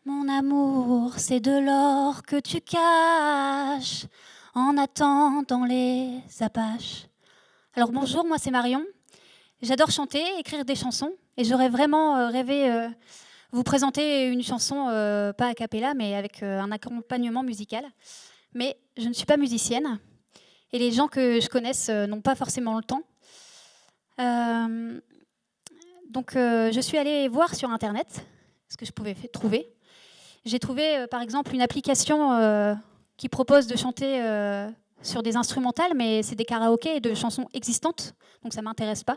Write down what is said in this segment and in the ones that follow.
Mon amour, c'est de l'or que tu caches en attendant les Apaches. Alors bonjour, moi c'est Marion. J'adore chanter, écrire des chansons et j'aurais vraiment rêvé vous présenter une chanson, pas a cappella, mais avec un accompagnement musical. Mais je ne suis pas musicienne et les gens que je connaisse n'ont pas forcément le temps. Donc je suis allée voir sur Internet ce que je pouvais trouver. J'ai trouvé par exemple une application qui propose de chanter sur des instrumentales, mais c'est des karaokés de chansons existantes, donc ça ne m'intéresse pas.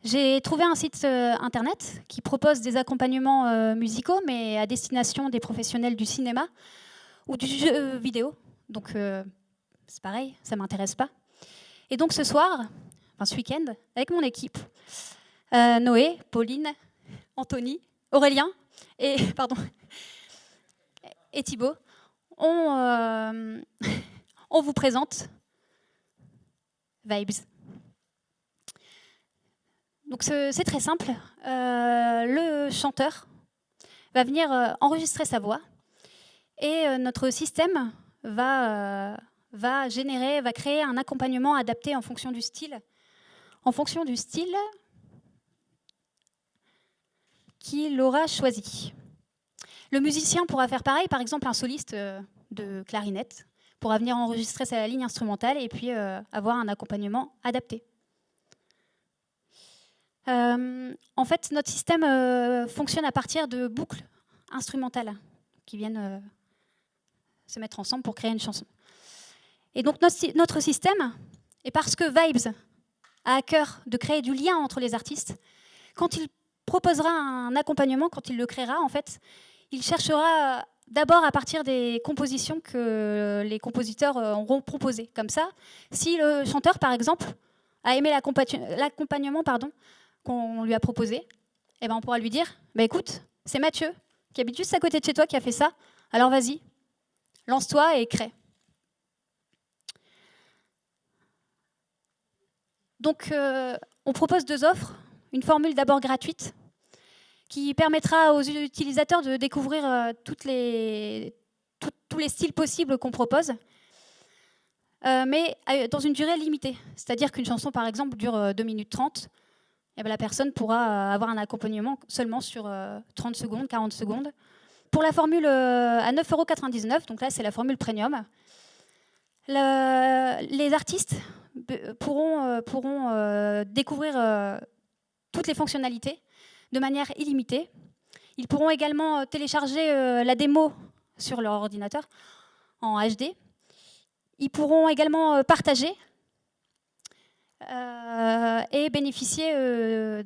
J'ai trouvé un site internet qui propose des accompagnements musicaux, mais à destination des professionnels du cinéma ou du jeu vidéo. Donc c'est pareil, ça ne m'intéresse pas. Et donc ce soir, enfin ce week-end, avec mon équipe, Noé, Pauline, Anthony, Aurélien et, pardon, et Thibaut, on vous présente Vibes. Donc c'est très simple. Le chanteur va venir enregistrer sa voix et notre système va créer un accompagnement adapté en fonction du style. En fonction du style qu'il aura choisi. Le musicien pourra faire pareil, par exemple un soliste de clarinette pourra venir enregistrer sa ligne instrumentale et puis avoir un accompagnement adapté. En fait, notre système fonctionne à partir de boucles instrumentales qui viennent se mettre ensemble pour créer une chanson. Et donc notre système, et parce que Vibes a à cœur de créer du lien entre les artistes, quand il proposera un accompagnement, quand il le créera, en fait, il cherchera d'abord à partir des compositions que les compositeurs auront proposées. Comme ça, si le chanteur, par exemple, a aimé l'accompagnement qu'on lui a proposé, eh ben on pourra lui dire bah, écoute, c'est Mathieu, qui habite juste à côté de chez toi, qui a fait ça, alors vas-y, lance-toi et crée. Donc, on propose 2 offres. Une formule d'abord gratuite, qui permettra aux utilisateurs de découvrir tous les styles possibles qu'on propose, mais dans une durée limitée. C'est-à-dire qu'une chanson, par exemple, dure 2 minutes 30, et bien la personne pourra avoir un accompagnement seulement sur 30 secondes, 40 secondes. Pour la formule à 9,99 €, donc là c'est la formule premium, les artistes pourront découvrir toutes les fonctionnalités de manière illimitée. Ils pourront également télécharger la démo sur leur ordinateur en HD. Ils pourront également partager et bénéficier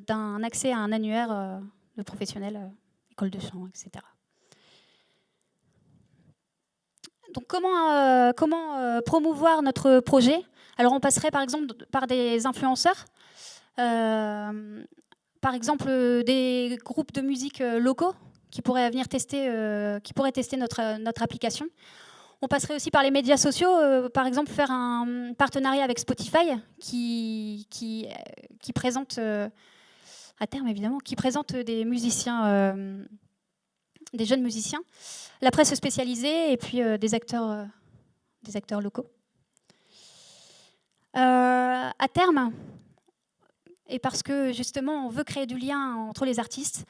d'un accès à un annuaire de professionnels, école de chant, etc. Donc comment promouvoir notre projet? Alors on passerait par exemple par des influenceurs, par exemple des groupes de musique locaux qui pourraient venir tester, notre application. On passerait aussi par les médias sociaux, par exemple faire un partenariat avec Spotify qui présente, à terme évidemment, qui présente des musiciens, des jeunes musiciens, la presse spécialisée et puis des acteurs locaux. À terme, et parce que justement on veut créer du lien entre les artistes,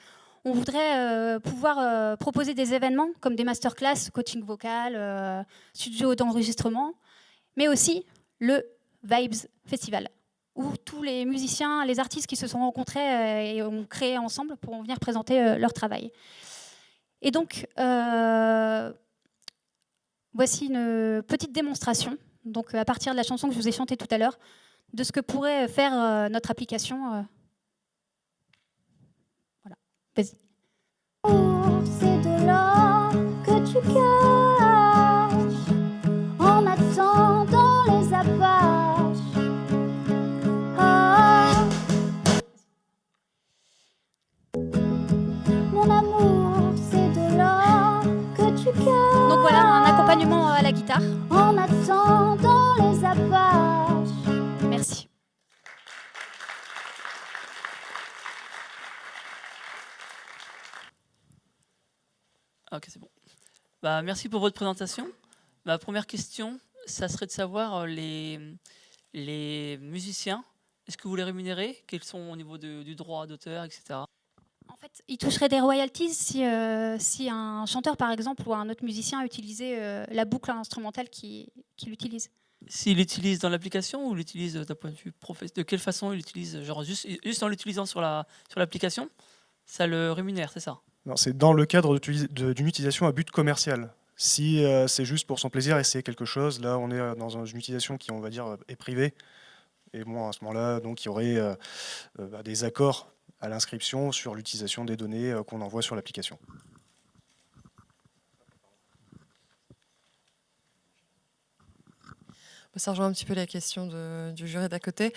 on voudrait pouvoir proposer des événements comme des masterclass, coaching vocal, studio d'enregistrement, mais aussi le Vibes Festival, où tous les musiciens, les artistes qui se sont rencontrés et ont créé ensemble pourront venir présenter leur travail. Et donc, voici une petite démonstration, donc à partir de la chanson que je vous ai chantée tout à l'heure, de ce que pourrait faire notre application. Voilà, vas-y. C'est de l'or que tu caches en attendant les Apaches. Ah, mon amour, c'est de l'or que tu caches. Donc voilà, un accompagnement à la guitare. En attendant les Apaches. Merci. Ah, ok, c'est bon. Bah, merci pour votre présentation. Ma première question, ça serait de savoir les musiciens, est-ce que vous les rémunérez? Quels sont au niveau du droit d'auteur, etc. En fait, il toucherait des royalties si un chanteur, par exemple, ou un autre musicien utilisait la boucle instrumentale qu'il utilise. S'il l'utilise dans l'application ou l'utilise d'un point de vue professionnel, de quelle façon il l'utilise? Genre juste en l'utilisant sur l'application, ça le rémunère, c'est ça? Non, c'est dans le cadre d'une utilisation à but commercial. Si c'est juste pour son plaisir et c'est quelque chose, là on est dans une utilisation qui, on va dire, est privée. Et bon, à ce moment-là, donc il y aurait des accords à l'inscription sur l'utilisation des données qu'on envoie sur l'application. Ça rejoint un petit peu la question du jury d'à côté.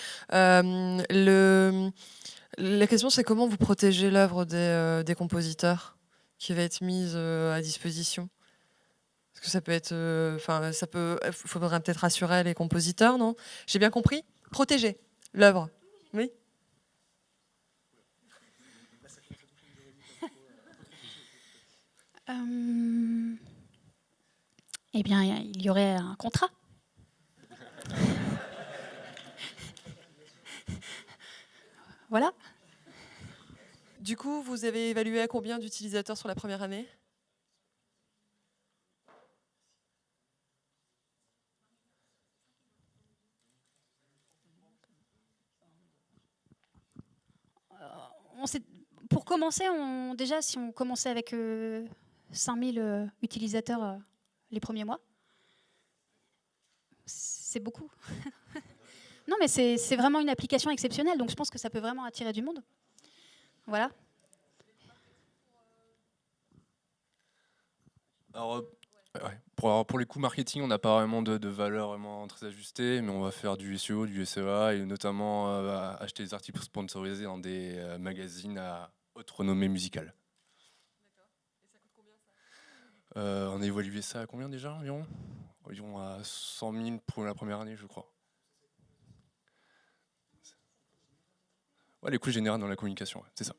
La question, c'est comment vous protégez l'œuvre des compositeurs qui va être mise à disposition? Parce que ça peut être... il faudrait peut-être rassurer les compositeurs, non? J'ai bien compris? Protéger l'œuvre. Oui. Eh bien, il y aurait un contrat. Voilà. Du coup, vous avez évalué à combien d'utilisateurs sur la première année? Pour commencer, déjà, si on commençait avec 5000 utilisateurs les premiers mois, c'est beaucoup. Non, mais c'est vraiment une application exceptionnelle, donc je pense que ça peut vraiment attirer du monde. Voilà. Alors, pour les coûts marketing, on n'a pas vraiment de valeur vraiment très ajustée, mais on va faire du SEO, du SEA et notamment acheter des articles sponsorisés dans des magazines à haute renommée musicale. D'accord. Et ça coûte combien ça? On a évalué ça à combien déjà environ? Environ à 100 000 pour la première année, je crois. Ouais, les coûts généraux dans la communication, ouais, c'est ça.